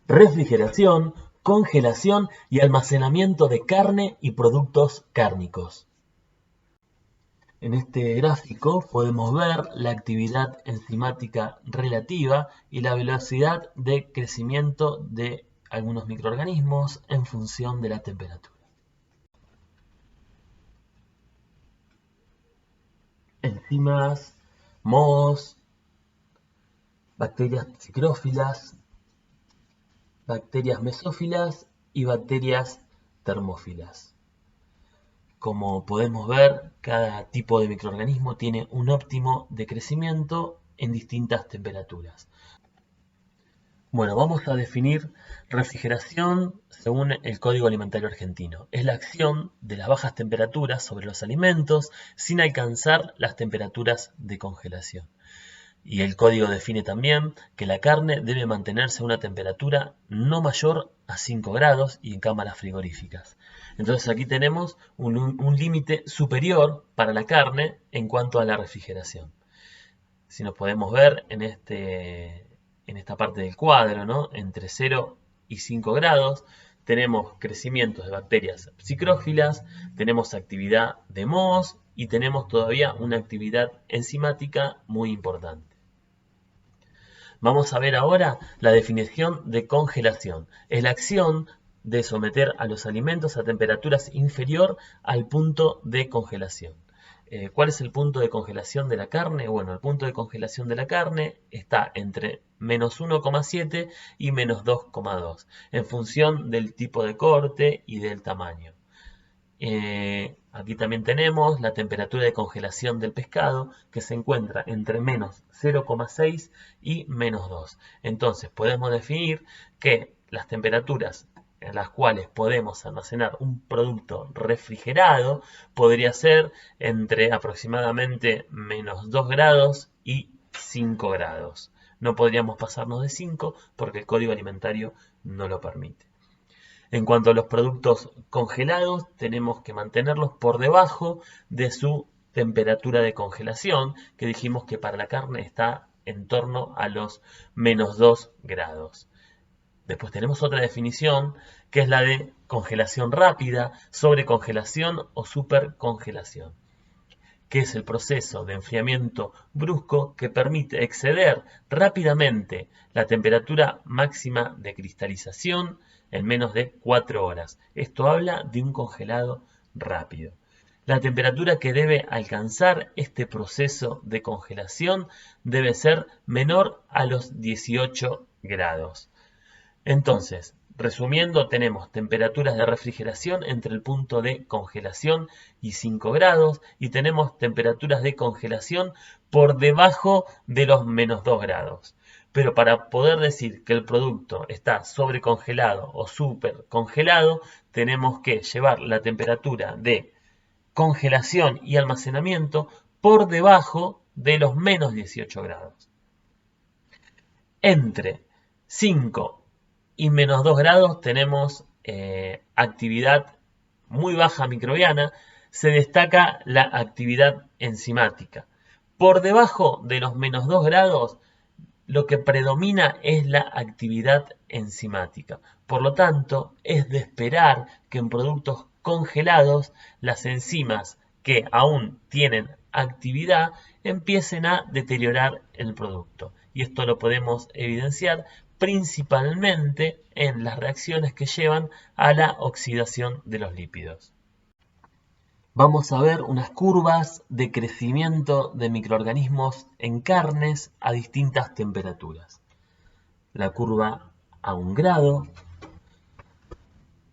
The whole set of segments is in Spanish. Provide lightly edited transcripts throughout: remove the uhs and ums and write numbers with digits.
refrigeración, congelación y almacenamiento de carne y productos cárnicos. En este gráfico podemos ver la actividad enzimática relativa y la velocidad de crecimiento de algunos microorganismos en función de la temperatura. Enzimas, mohos, bacterias psicrófilas, bacterias mesófilas y bacterias termófilas. Como podemos ver, cada tipo de microorganismo tiene un óptimo de crecimiento en distintas temperaturas. Bueno, vamos a definir refrigeración según el Código Alimentario Argentino. Es la acción de las bajas temperaturas sobre los alimentos sin alcanzar las temperaturas de congelación. Y el código define también que la carne debe mantenerse a una temperatura no mayor a 5 grados y en cámaras frigoríficas. Entonces aquí tenemos un límite superior para la carne en cuanto a la refrigeración. Si nos podemos ver en esta parte del cuadro, ¿no? Entre 0 y 5 grados tenemos crecimientos de bacterias psicrófilas, tenemos actividad de mohos y tenemos todavía una actividad enzimática muy importante. Vamos a ver ahora la definición de congelación. Es la acción de someter a los alimentos a temperaturas inferior al punto de congelación. ¿Cuál es el punto de congelación de la carne? Bueno, el punto de congelación de la carne está entre menos 1,7 y menos 2,2 en función del tipo de corte y del tamaño. Aquí también tenemos la temperatura de congelación del pescado que se encuentra entre menos 0,6 y menos 2. Entonces podemos definir que las temperaturas en las cuales podemos almacenar un producto refrigerado podría ser entre aproximadamente menos 2 grados y 5 grados. No podríamos pasarnos de 5 porque el Código Alimentario no lo permite. En cuanto a los productos congelados, tenemos que mantenerlos por debajo de su temperatura de congelación, que dijimos que para la carne está en torno a los menos 2 grados. Después tenemos otra definición, que es la de congelación rápida, sobrecongelación o supercongelación, que es el proceso de enfriamiento brusco que permite exceder rápidamente la temperatura máxima de cristalización en menos de 4 horas. Esto habla de un congelado rápido. La temperatura que debe alcanzar este proceso de congelación debe ser menor a los 18 grados. Entonces, resumiendo, tenemos temperaturas de refrigeración entre el punto de congelación y 5 grados y tenemos temperaturas de congelación por debajo de los menos 2 grados. Pero para poder decir que el producto está sobrecongelado o supercongelado, tenemos que llevar la temperatura de congelación y almacenamiento por debajo de los menos 18 grados. Entre 5 y menos 2 grados tenemos actividad muy baja microbiana, se destaca la actividad enzimática. Por debajo de los menos 2 grados, lo que predomina es la actividad enzimática. Por lo tanto, es de esperar que en productos congelados las enzimas que aún tienen actividad empiecen a deteriorar el producto. Y esto lo podemos evidenciar principalmente en las reacciones que llevan a la oxidación de los lípidos. Vamos a ver unas curvas de crecimiento de microorganismos en carnes a distintas temperaturas. La curva a 1 grado,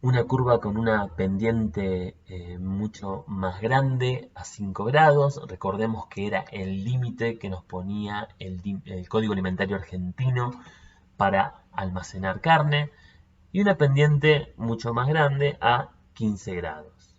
una curva con una pendiente mucho más grande a 5 grados. Recordemos que era el límite que nos ponía el Código Alimentario Argentino para almacenar carne, y una pendiente mucho más grande a 15 grados.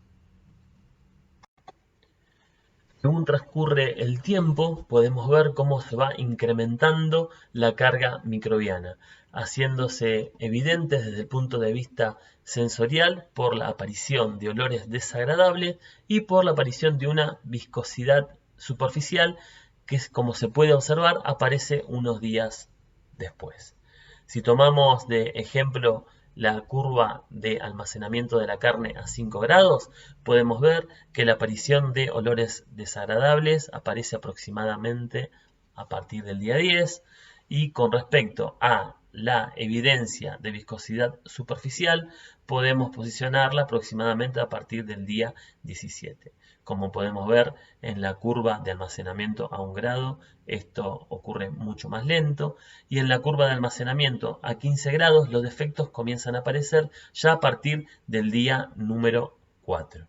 Según transcurre el tiempo, podemos ver cómo se va incrementando la carga microbiana, haciéndose evidentes desde el punto de vista sensorial por la aparición de olores desagradables y por la aparición de una viscosidad superficial que, como se puede observar, aparece unos días después. Si tomamos de ejemplo la curva de almacenamiento de la carne a 5 grados, podemos ver que la aparición de olores desagradables aparece aproximadamente a partir del día 10, y con respecto a la evidencia de viscosidad superficial, podemos posicionarla aproximadamente a partir del día 17. Como podemos ver en la curva de almacenamiento a 1 grado, esto ocurre mucho más lento, y en la curva de almacenamiento a 15 grados los defectos comienzan a aparecer ya a partir del día número 4.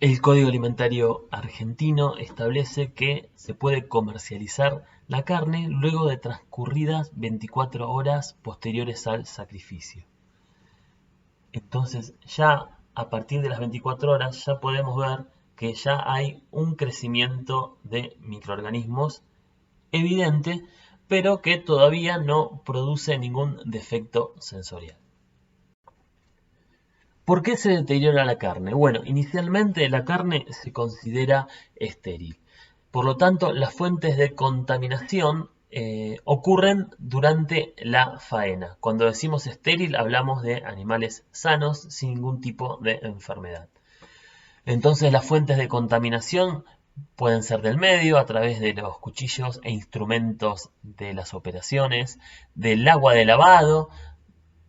El Código Alimentario Argentino establece que se puede comercializar la carne luego de transcurridas 24 horas posteriores al sacrificio. Entonces ya a partir de las 24 horas ya podemos ver que ya hay un crecimiento de microorganismos evidente, pero que todavía no produce ningún defecto sensorial. ¿Por qué se deteriora la carne? Bueno, inicialmente la carne se considera estéril. Por lo tanto, las fuentes de contaminación ocurren durante la faena. Cuando decimos estéril, hablamos de animales sanos sin ningún tipo de enfermedad. Entonces, las fuentes de contaminación pueden ser del medio, a través de los cuchillos e instrumentos de las operaciones, del agua de lavado,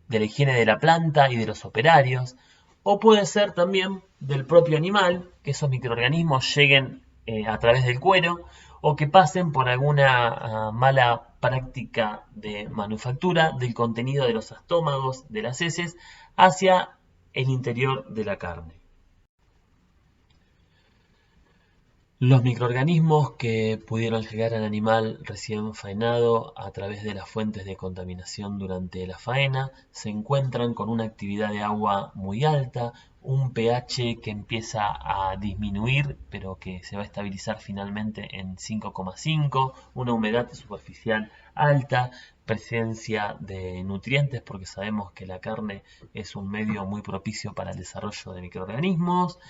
de la higiene de la planta y de los operarios, o puede ser también del propio animal, que esos microorganismos lleguen a través del cuero, o que pasen por alguna mala práctica de manufactura del contenido de los estómagos, de las heces, hacia el interior de la carne. Los microorganismos que pudieron llegar al animal recién faenado a través de las fuentes de contaminación durante la faena se encuentran con una actividad de agua muy alta, un pH que empieza a disminuir pero que se va a estabilizar finalmente en 5,5, una humedad superficial alta, presencia de nutrientes porque sabemos que la carne es un medio muy propicio para el desarrollo de microorganismos.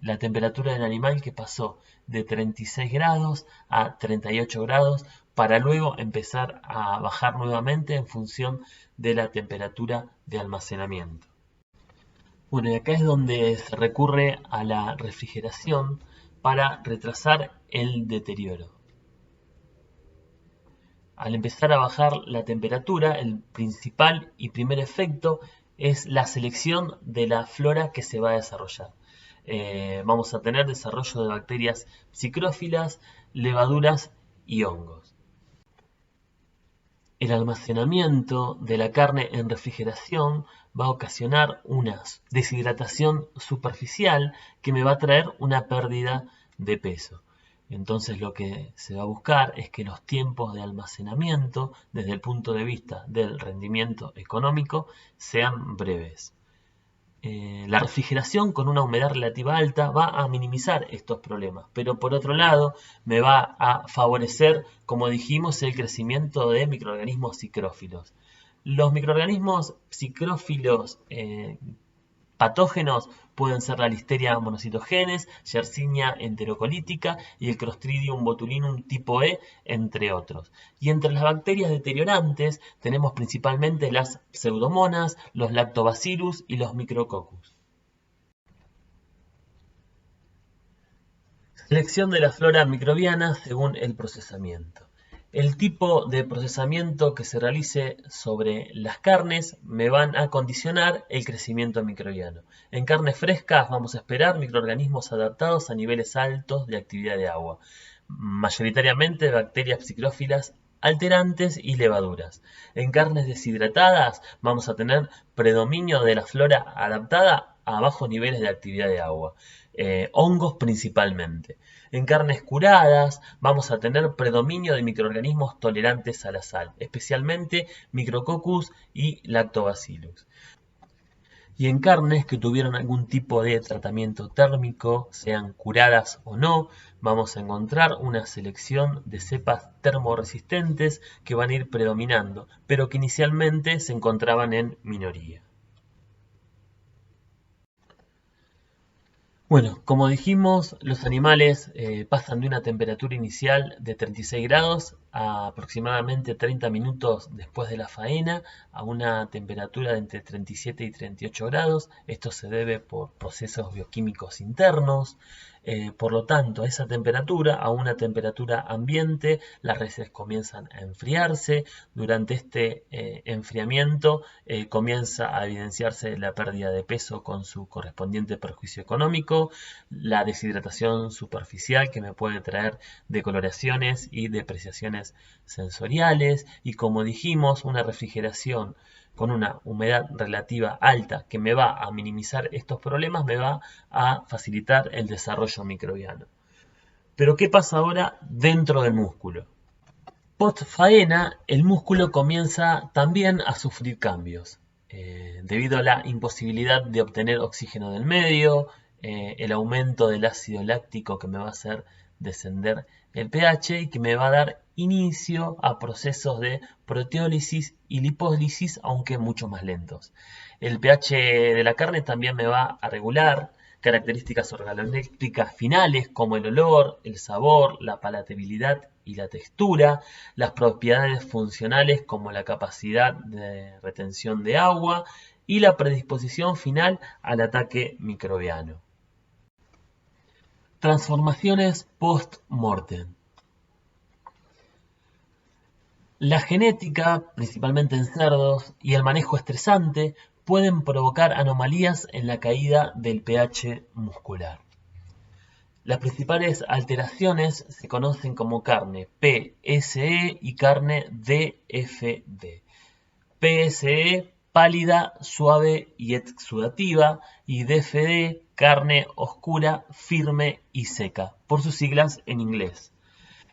La temperatura del animal que pasó de 36 grados a 38 grados para luego empezar a bajar nuevamente en función de la temperatura de almacenamiento. Bueno, y acá es donde se recurre a la refrigeración para retrasar el deterioro. Al empezar a bajar la temperatura, el principal y primer efecto es la selección de la flora que se va a desarrollar. Vamos a tener desarrollo de bacterias psicrófilas, levaduras y hongos. El almacenamiento de la carne en refrigeración va a ocasionar una deshidratación superficial que me va a traer una pérdida de peso. Entonces lo que se va a buscar es que los tiempos de almacenamiento desde el punto de vista del rendimiento económico sean breves. La refrigeración con una humedad relativa alta va a minimizar estos problemas, pero por otro lado me va a favorecer, como dijimos, el crecimiento de microorganismos psicrófilos. Los microorganismos psicrófilos patógenos pueden ser la Listeria monocitogenes, Yersinia enterocolítica y el Clostridium botulinum tipo E, entre otros. Y entre las bacterias deteriorantes tenemos principalmente las pseudomonas, los lactobacillus y los micrococcus. Selección de la flora microbiana según el procesamiento. El tipo de procesamiento que se realice sobre las carnes me van a condicionar el crecimiento microbiano. En carnes frescas vamos a esperar microorganismos adaptados a niveles altos de actividad de agua, mayoritariamente bacterias psicrófilas alterantes y levaduras. En carnes deshidratadas vamos a tener predominio de la flora adaptada a bajos niveles de actividad de agua, hongos principalmente. En carnes curadas vamos a tener predominio de microorganismos tolerantes a la sal, especialmente Micrococcus y Lactobacillus. Y en carnes que tuvieron algún tipo de tratamiento térmico, sean curadas o no, vamos a encontrar una selección de cepas termoresistentes que van a ir predominando, pero que inicialmente se encontraban en minoría. Bueno, como dijimos, los animales pasan de una temperatura inicial de 36 grados a aproximadamente 30 minutos después de la faena a una temperatura de entre 37 y 38 grados. Esto se debe por procesos bioquímicos internos. Por lo tanto, a esa temperatura, a una temperatura ambiente, las reses comienzan a enfriarse. Durante este enfriamiento comienza a evidenciarse la pérdida de peso con su correspondiente perjuicio económico, la deshidratación superficial que me puede traer decoloraciones y depreciaciones sensoriales, y como dijimos, una refrigeración con una humedad relativa alta que me va a minimizar estos problemas, me va a facilitar el desarrollo microbiano. Pero ¿qué pasa ahora dentro del músculo? Post faena, el músculo comienza también a sufrir cambios. Debido a la imposibilidad de obtener oxígeno del medio, el aumento del ácido láctico que me va a hacer descender el pH y que me va a dar inicio a procesos de proteólisis y lipólisis, aunque mucho más lentos. El pH de la carne también me va a regular características organolépticas finales como el olor, el sabor, la palatabilidad y la textura, las propiedades funcionales como la capacidad de retención de agua y la predisposición final al ataque microbiano. Transformaciones post-mortem. La genética, principalmente en cerdos, y el manejo estresante pueden provocar anomalías en la caída del pH muscular. Las principales alteraciones se conocen como carne PSE y carne DFD. PSE, pálida, suave y exudativa, y DFD, carne oscura, firme y seca, por sus siglas en inglés.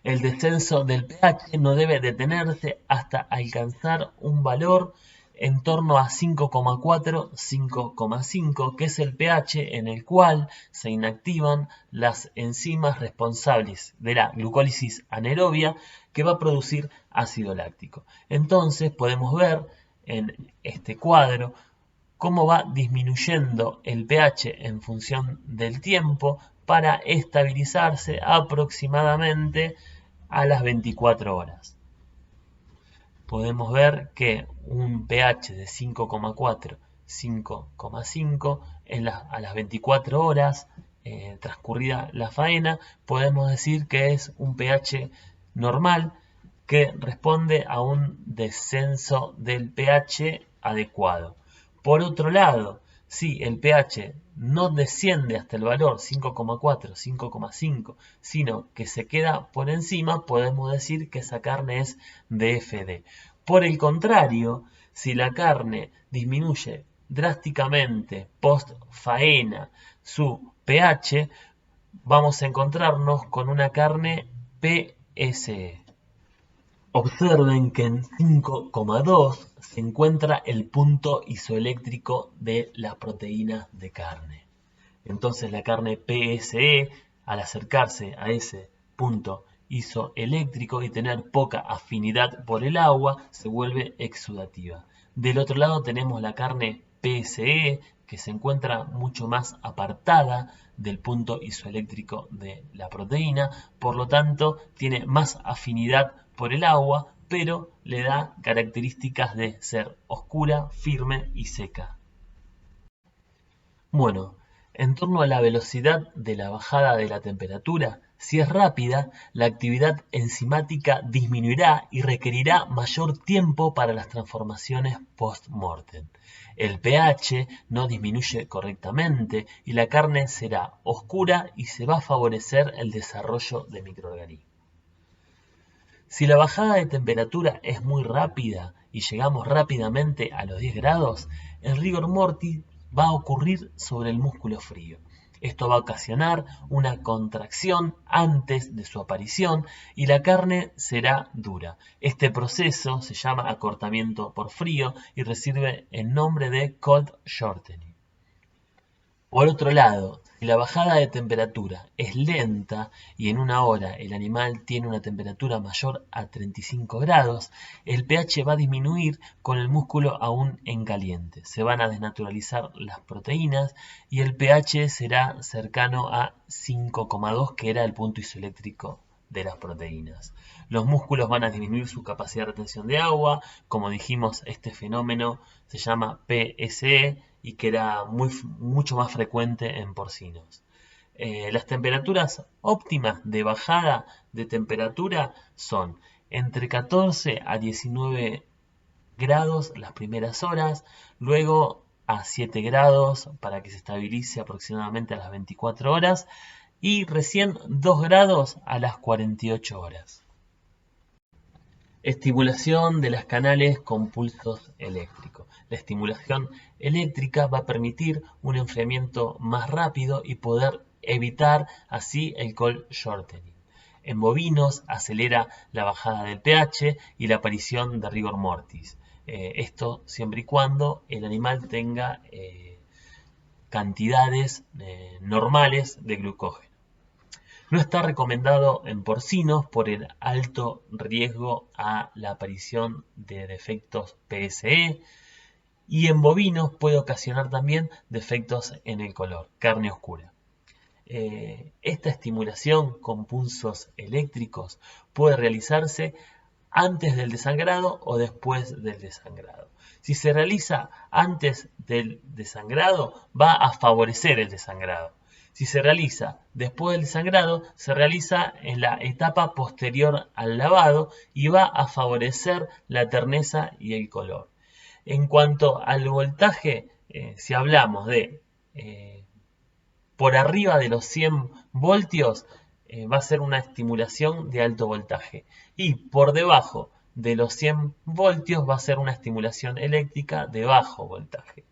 El descenso del pH no debe detenerse hasta alcanzar un valor en torno a 5,4-5,5, que es el pH en el cual se inactivan las enzimas responsables de la glucólisis anaerobia que va a producir ácido láctico. Entonces podemos ver en este cuadro cómo va disminuyendo el pH en función del tiempo para estabilizarse aproximadamente a las 24 horas. Podemos ver que un pH de 5,4, 5,5 a las 24 horas transcurrida la faena, podemos decir que es un pH normal que responde a un descenso del pH adecuado. Por otro lado, si el pH no desciende hasta el valor 5,4, 5,5, sino que se queda por encima, podemos decir que esa carne es DFD. Por el contrario, si la carne disminuye drásticamente post faena su pH, vamos a encontrarnos con una carne PSE. Observen que en 5,2 se encuentra el punto isoeléctrico de las proteínas de carne. Entonces la carne PSE, al acercarse a ese punto isoeléctrico y tener poca afinidad por el agua, se vuelve exudativa. Del otro lado tenemos la carne PSE, que se encuentra mucho más apartada del punto isoeléctrico de la proteína, por lo tanto tiene más afinidad por el agua, pero le da características de ser oscura, firme y seca. Bueno, en torno a la velocidad de la bajada de la temperatura, si es rápida, la actividad enzimática disminuirá y requerirá mayor tiempo para las transformaciones post-mortem. El pH no disminuye correctamente y la carne será oscura y se va a favorecer el desarrollo de microorganismos. Si la bajada de temperatura es muy rápida y llegamos rápidamente a los 10 grados, el rigor mortis va a ocurrir sobre el músculo frío. Esto va a ocasionar una contracción antes de su aparición y la carne será dura. Este proceso se llama acortamiento por frío y recibe el nombre de cold shortening. Por otro lado, si la bajada de temperatura es lenta y en una hora el animal tiene una temperatura mayor a 35 grados, el pH va a disminuir con el músculo aún en caliente. Se van a desnaturalizar las proteínas y el pH será cercano a 5,2, que era el punto isoeléctrico de las proteínas. Los músculos van a disminuir su capacidad de retención de agua. Como dijimos, este fenómeno se llama PSE y que era mucho más frecuente en porcinos. Las temperaturas óptimas de bajada de temperatura son entre 14 a 19 grados las primeras horas, luego a 7 grados para que se estabilice aproximadamente a las 24 horas y recién 2 grados a las 48 horas. Estimulación de las canales con pulsos eléctricos. La estimulación eléctrica va a permitir un enfriamiento más rápido y poder evitar así el cold shortening. En bovinos acelera la bajada del pH y la aparición de rigor mortis. Esto siempre y cuando el animal tenga cantidades normales de glucógeno. No está recomendado en porcinos por el alto riesgo a la aparición de defectos PSE y en bovinos puede ocasionar también defectos en el color, carne oscura. Esta estimulación con pulsos eléctricos puede realizarse antes del desangrado o después del desangrado. Si se realiza antes del desangrado, va a favorecer el desangrado. Si se realiza después del desangrado, se realiza en la etapa posterior al lavado y va a favorecer la terneza y el color. En cuanto al voltaje, si hablamos de por arriba de los 100 voltios, va a ser una estimulación de alto voltaje. Y por debajo de los 100 voltios va a ser una estimulación eléctrica de bajo voltaje.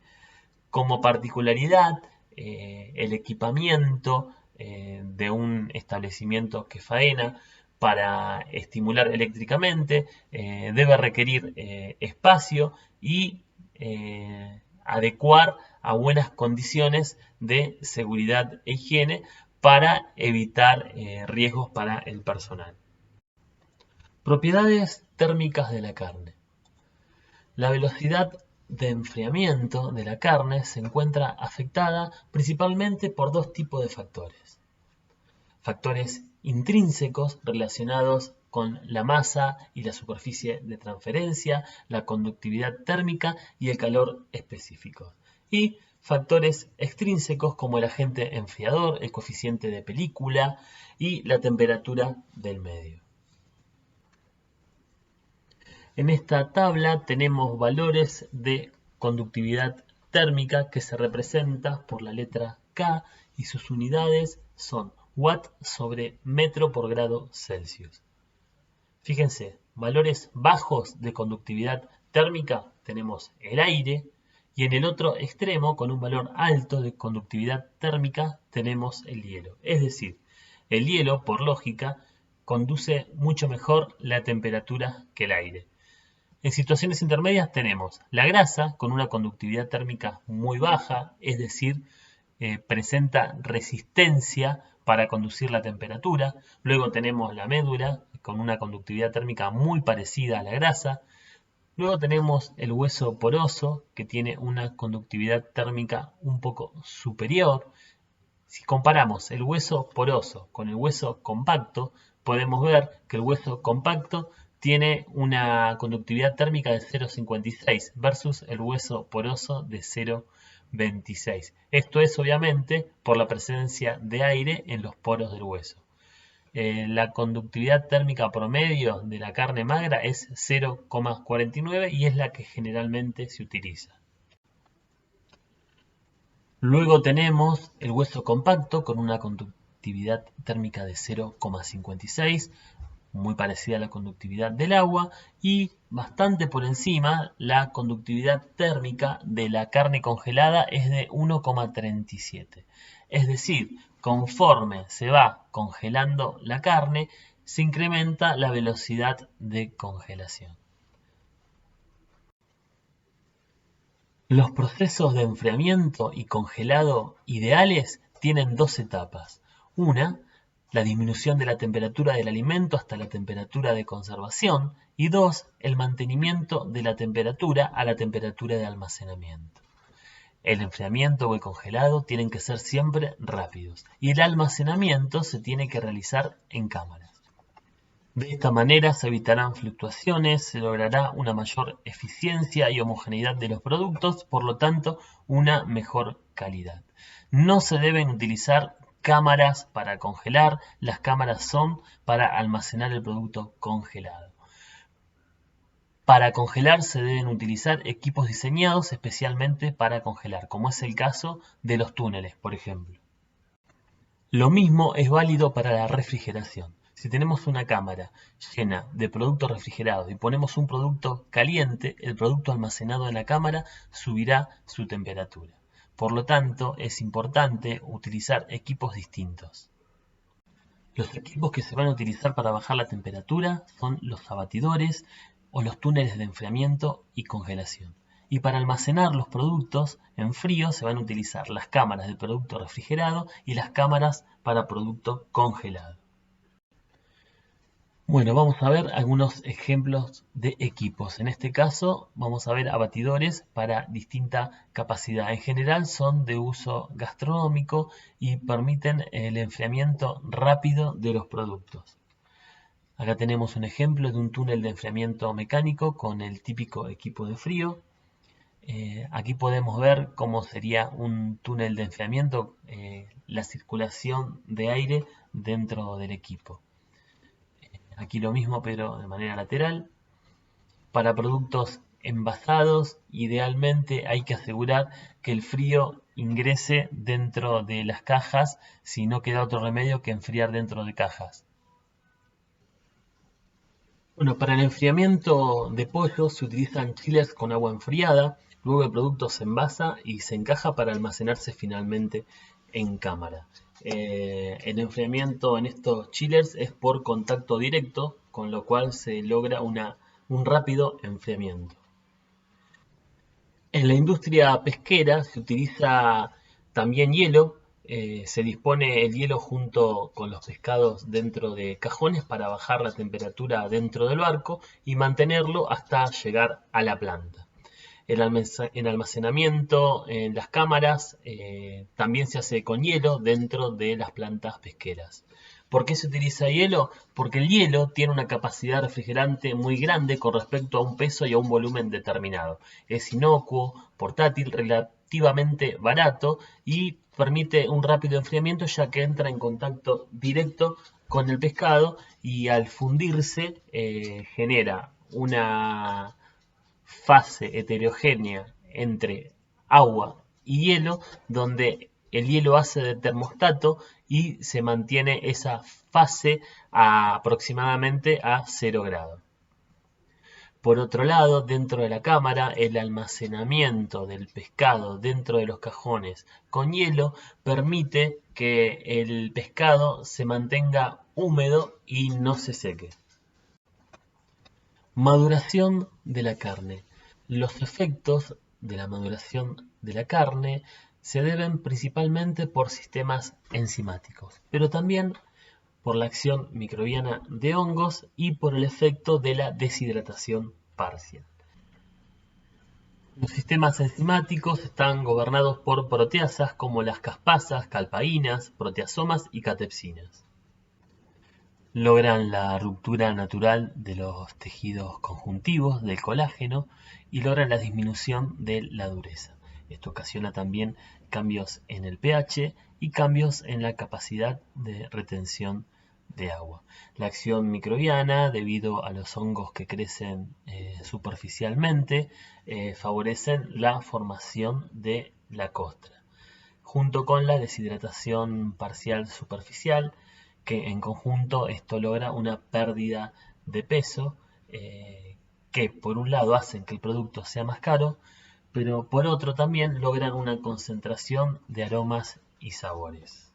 Como particularidad, el equipamiento de un establecimiento que faena para estimular eléctricamente debe requerir espacio y adecuar a buenas condiciones de seguridad e higiene para evitar riesgos para el personal. Propiedades térmicas de la carne. La velocidad de enfriamiento de la carne se encuentra afectada principalmente por dos tipos de factores. Factores intrínsecos relacionados con la masa y la superficie de transferencia, la conductividad térmica y el calor específico. Y factores extrínsecos como el agente enfriador, el coeficiente de película y la temperatura del medio. En esta tabla tenemos valores de conductividad térmica que se representa por la letra K y sus unidades son watt sobre metro por grado Celsius. Fíjense, valores bajos de conductividad térmica tenemos el aire y en el otro extremo con un valor alto de conductividad térmica tenemos el hielo. Es decir, el hielo por lógica conduce mucho mejor la temperatura que el aire. En situaciones intermedias tenemos la grasa con una conductividad térmica muy baja, es decir, presenta resistencia para conducir la temperatura. Luego tenemos la médula con una conductividad térmica muy parecida a la grasa. Luego tenemos el hueso poroso que tiene una conductividad térmica un poco superior. Si comparamos el hueso poroso con el hueso compacto, podemos ver que el hueso compacto tiene una conductividad térmica de 0,56 versus el hueso poroso de 0,26. Esto es obviamente por la presencia de aire en los poros del hueso. La conductividad térmica promedio de la carne magra es 0,49 y es la que generalmente se utiliza. Luego tenemos el hueso compacto con una conductividad térmica de 0,56, muy parecida a la conductividad del agua, y bastante por encima la conductividad térmica de la carne congelada es de 1,37. Es decir, conforme se va congelando la carne, se incrementa la velocidad de congelación. Los procesos de enfriamiento y congelado ideales tienen dos etapas. Una, la disminución de la temperatura del alimento hasta la temperatura de conservación. Y dos, el mantenimiento de la temperatura a la temperatura de almacenamiento. El enfriamiento o el congelado tienen que ser siempre rápidos y el almacenamiento se tiene que realizar en cámaras. De esta manera se evitarán fluctuaciones, se logrará una mayor eficiencia y homogeneidad de los productos, por lo tanto, una mejor calidad. No se deben utilizar cámaras para congelar, las cámaras son para almacenar el producto congelado. Para congelar se deben utilizar equipos diseñados especialmente para congelar, como es el caso de los túneles, por ejemplo. Lo mismo es válido para la refrigeración. Si tenemos una cámara llena de productos refrigerados y ponemos un producto caliente, el producto almacenado en la cámara subirá su temperatura. Por lo tanto, es importante utilizar equipos distintos. Los equipos que se van a utilizar para bajar la temperatura son los abatidores o los túneles de enfriamiento y congelación. Y para almacenar los productos en frío se van a utilizar las cámaras de producto refrigerado y las cámaras para producto congelado. Bueno, vamos a ver algunos ejemplos de equipos. En este caso vamos a ver abatidores para distinta capacidad. En general son de uso gastronómico y permiten el enfriamiento rápido de los productos. Acá tenemos un ejemplo de un túnel de enfriamiento mecánico con el típico equipo de frío. Aquí podemos ver cómo sería un túnel de enfriamiento, la circulación de aire dentro del equipo. Aquí lo mismo pero de manera lateral. Para productos envasados, idealmente hay que asegurar que el frío ingrese dentro de las cajas, si no queda otro remedio que enfriar dentro de cajas. Bueno, para el enfriamiento de pollo se utilizan chillers con agua enfriada, luego el producto se envasa y se encaja para almacenarse finalmente en cámara. El enfriamiento en estos chillers es por contacto directo, con lo cual se logra un rápido enfriamiento. En la industria pesquera se utiliza también hielo. Se dispone el hielo junto con los pescados dentro de cajones para bajar la temperatura dentro del barco y mantenerlo hasta llegar a la planta. El almacenamiento en las cámaras también se hace con hielo dentro de las plantas pesqueras. ¿Por qué se utiliza hielo? Porque el hielo tiene una capacidad refrigerante muy grande con respecto a un peso y a un volumen determinado. Es inocuo, portátil, relativamente barato y permite un rápido enfriamiento ya que entra en contacto directo con el pescado y al fundirse genera una fase heterogénea entre agua y hielo, donde el hielo hace de termostato y se mantiene esa fase aproximadamente a 0 grados. Por otro lado, dentro de la cámara, el almacenamiento del pescado dentro de los cajones con hielo permite que el pescado se mantenga húmedo y no se seque. Maduración de la carne. Los efectos de la maduración de la carne se deben principalmente por sistemas enzimáticos, pero también por la acción microbiana de hongos y por el efecto de la deshidratación parcial. Los sistemas enzimáticos están gobernados por proteasas como las caspasas, calpaínas, proteasomas y catepsinas. Logran la ruptura natural de los tejidos conjuntivos del colágeno y logran la disminución de la dureza. Esto ocasiona también cambios en el pH y cambios en la capacidad de retención de agua. La acción microbiana, debido a los hongos que crecen superficialmente, favorecen la formación de la costra, junto con la deshidratación parcial superficial, que en conjunto esto logra una pérdida de peso que por un lado hacen que el producto sea más caro, pero por otro también logran una concentración de aromas y sabores.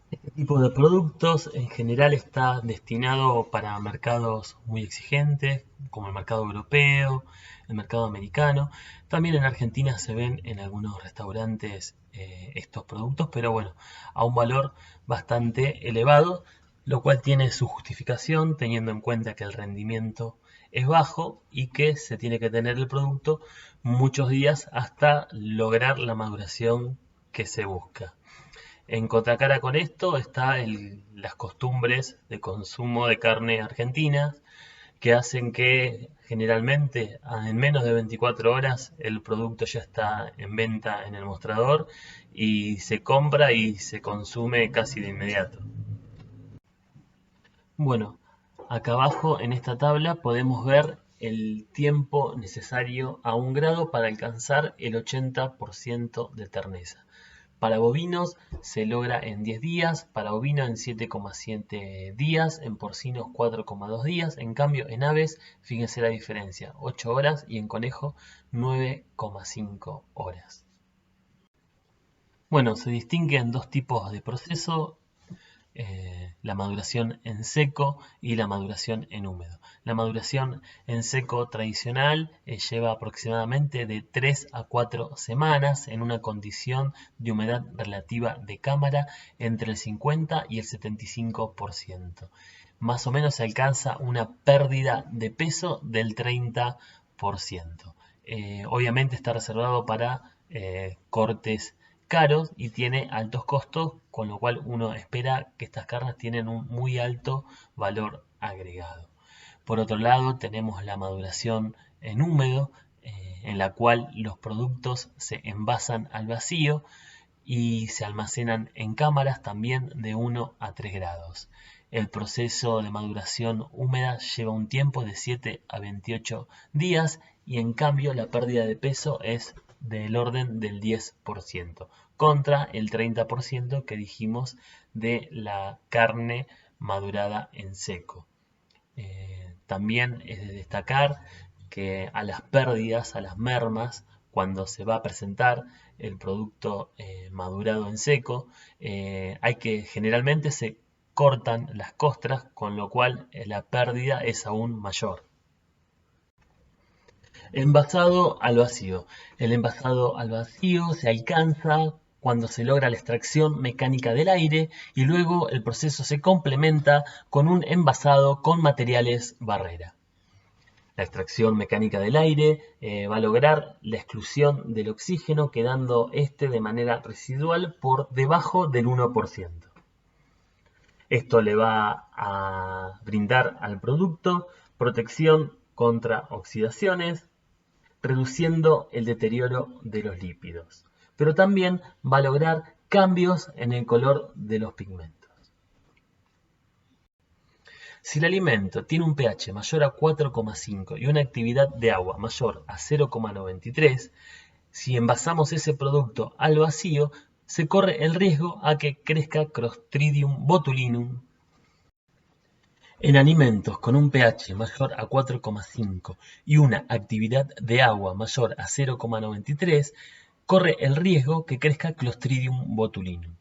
Este tipo de productos en general está destinado para mercados muy exigentes, como el mercado europeo, el mercado americano. También en Argentina se ven en algunos restaurantes estos productos, pero bueno, a un valor bastante elevado, lo cual tiene su justificación teniendo en cuenta que el rendimiento es bajo y que se tiene que tener el producto muchos días hasta lograr la maduración que se busca. En contracara con esto está las costumbres de consumo de carne argentina, que hacen que generalmente en menos de 24 horas el producto ya está en venta en el mostrador y se compra y se consume casi de inmediato. Bueno, acá abajo en esta tabla podemos ver el tiempo necesario a 1 grado para alcanzar el 80% de terneza. Para bovinos se logra en 10 días, para ovino en 7,7 días, en porcinos 4,2 días, en cambio en aves, fíjense la diferencia, 8 horas y en conejo 9,5 horas. Bueno, se distinguen dos tipos de proceso, la maduración en seco y la maduración en húmedo. La maduración en seco tradicional lleva aproximadamente de 3 a 4 semanas en una condición de humedad relativa de cámara entre el 50 y el 75%. Más o menos se alcanza una pérdida de peso del 30%. Obviamente está reservado para cortes caros y tiene altos costos, con lo cual uno espera que estas carnes tienen un muy alto valor agregado. Por otro lado, tenemos la maduración en húmedo, en la cual los productos se envasan al vacío y se almacenan en cámaras también de 1 a 3 grados. El proceso de maduración húmeda lleva un tiempo de 7 a 28 días y en cambio la pérdida de peso es del orden del 10%, contra el 30% que dijimos de la carne madurada en seco. También es de destacar que a las pérdidas, a las mermas, cuando se va a presentar el producto madurado en seco, generalmente se cortan las costras, con lo cual la pérdida es aún mayor. Envasado al vacío. El envasado al vacío se alcanza cuando se logra la extracción mecánica del aire y luego el proceso se complementa con un envasado con materiales barrera. La extracción mecánica del aire va a lograr la exclusión del oxígeno, quedando este de manera residual por debajo del 1%. Esto le va a brindar al producto protección contra oxidaciones, reduciendo el deterioro de los lípidos, pero también va a lograr cambios en el color de los pigmentos. Si el alimento tiene un pH mayor a 4,5 y una actividad de agua mayor a 0,93, si envasamos ese producto al vacío, se corre el riesgo a que crezca Clostridium botulinum. En alimentos con un pH mayor a 4,5 y una actividad de agua mayor a 0,93, corre el riesgo que crezca Clostridium botulinum.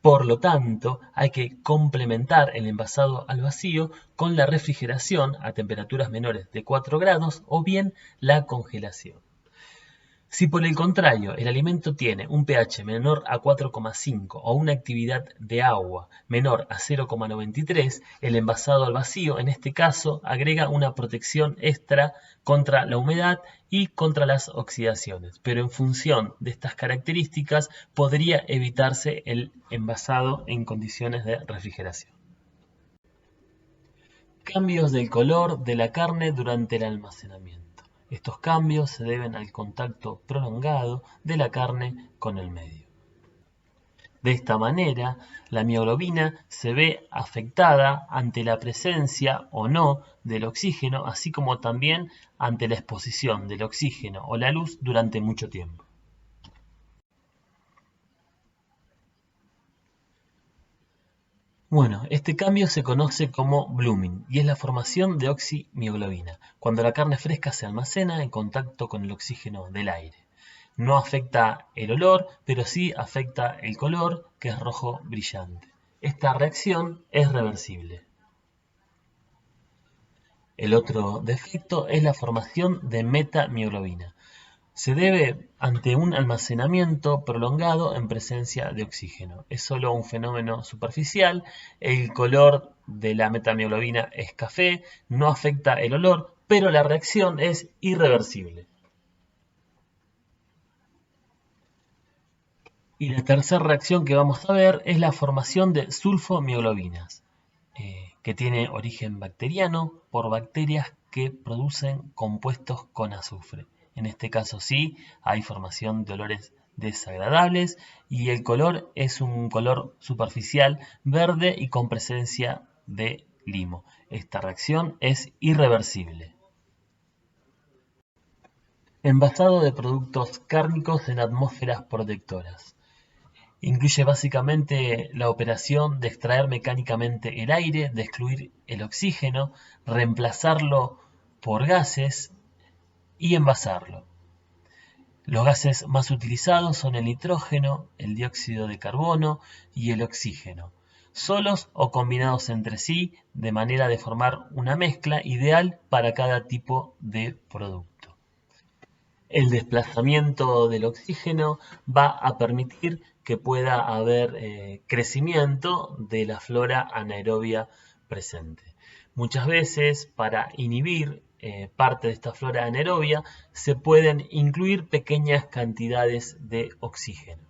Por lo tanto, hay que complementar el envasado al vacío con la refrigeración a temperaturas menores de 4 grados o bien la congelación. Si por el contrario el alimento tiene un pH menor a 4,5 o una actividad de agua menor a 0,93, el envasado al vacío en este caso agrega una protección extra contra la humedad y contra las oxidaciones, pero en función de estas características podría evitarse el envasado en condiciones de refrigeración. Cambios del color de la carne durante el almacenamiento. Estos cambios se deben al contacto prolongado de la carne con el medio. De esta manera, la mioglobina se ve afectada ante la presencia o no del oxígeno, así como también ante la exposición del oxígeno o la luz durante mucho tiempo. Bueno, este cambio se conoce como blooming y es la formación de oximioglobina, cuando la carne fresca se almacena en contacto con el oxígeno del aire. No afecta el olor, pero sí afecta el color, que es rojo brillante. Esta reacción es reversible. El otro defecto es la formación de metamioglobina. Se debe ante un almacenamiento prolongado en presencia de oxígeno. Es solo un fenómeno superficial, el color de la metamioglobina es café, no afecta el olor, pero la reacción es irreversible. Y la tercera reacción que vamos a ver es la formación de sulfomioglobina, que tiene origen bacteriano por bacterias que producen compuestos con azufre. En este caso sí, hay formación de olores desagradables y el color es un color superficial verde y con presencia de limo. Esta reacción es irreversible. Envasado de productos cárnicos en atmósferas protectoras. Incluye básicamente la operación de extraer mecánicamente el aire, de excluir el oxígeno, reemplazarlo por gases y envasarlo. Los gases más utilizados son el nitrógeno, el dióxido de carbono y el oxígeno, solos o combinados entre sí de manera de formar una mezcla ideal para cada tipo de producto. El desplazamiento del oxígeno va a permitir que pueda haber crecimiento de la flora anaerobia presente. Muchas veces, para inhibir parte de esta flora anaerobia, se pueden incluir pequeñas cantidades de oxígeno.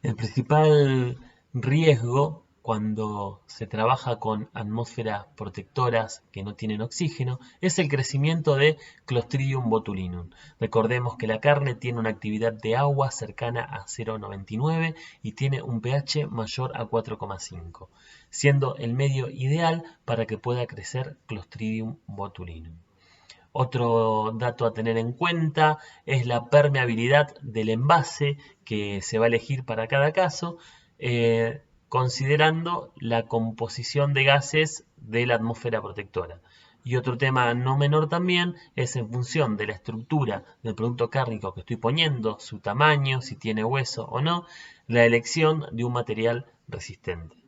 El principal riesgo cuando se trabaja con atmósferas protectoras que no tienen oxígeno es el crecimiento de Clostridium botulinum. Recordemos que la carne tiene una actividad de agua cercana a 0,99 y tiene un pH mayor a 4,5, siendo el medio ideal para que pueda crecer Clostridium botulinum. Otro dato a tener en cuenta es la permeabilidad del envase que se va a elegir para cada caso, considerando la composición de gases de la atmósfera protectora. Y otro tema no menor también es en función de la estructura del producto cárnico que estoy poniendo, su tamaño, si tiene hueso o no, la elección de un material resistente.